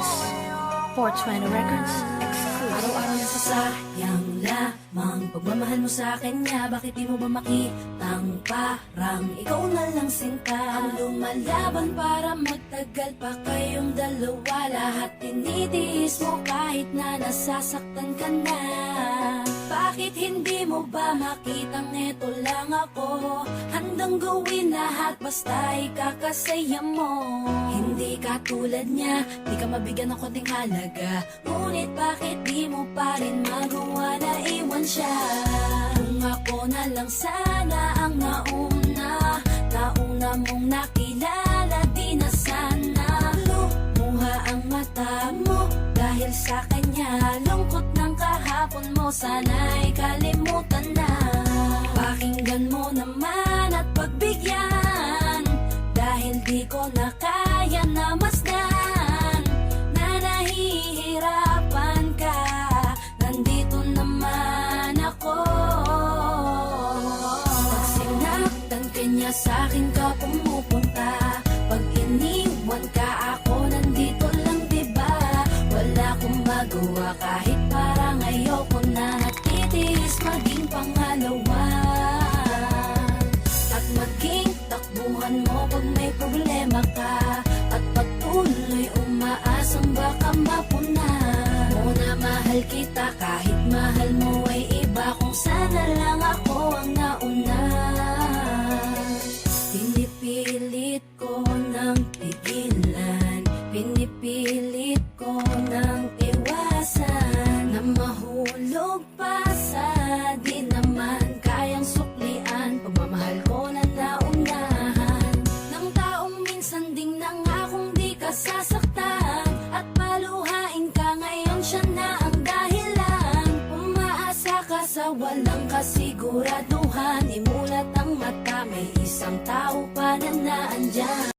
Records, 420 Records, exclusive. Araw-araw na sasayang lamang pagmamahal mo sa akin nga. Bakit di mo ba makitang parang ikaw na lang sinta ang lumalaban para magtagal pa kayong dalawa? Lahat tinitiis mo kahit na nasasaktan ka na. Bakit hindi mo ba makitang eto lang ako? Handang gawin lahat basta ikakasaya mo. Hindi ka tulad niya, di ka mabigyan ng konting halaga. Ngunit bakit di mo pa rin magawa na iwan siya? Kung ako na lang sana ang nauna mong nakilala, di na sana lumuha ang mata mo dahil sa kanya. Lungkot ng kahapon mo, sana'y kalimutan na. Pakinggan mo naman at pagbigyan, dahil di ko na kaya na masdan na nahihirapan ka. Nandito naman ako. Pag sinaktan ka niya, sa'kin ka pumupunta. Pag iniwan ka, ako nandito lang, diba? Wala akong magawa kahit parang ayoko na. Natitiis maging pangalawa at maging takbuhan mo pag may problema ka, at patuloy umaasang baka mapuna mo na mahal kita kahit mahal mo ay iba. Kung sana lang ako ang nauna. Pinipilit ko ng pigilan, pinipilit ko ng iwasan na mahulog pa sa di naman kayang suklian. Pagmamahal ko na naunahan ng taong minsan ding nangakong di ka sasaktan, at paluhain ka ngayon, siya na ang dahilan. Umaasa ka sa walang kasiguraduhan, imulat ang mata, may isang tao pa na naandyan.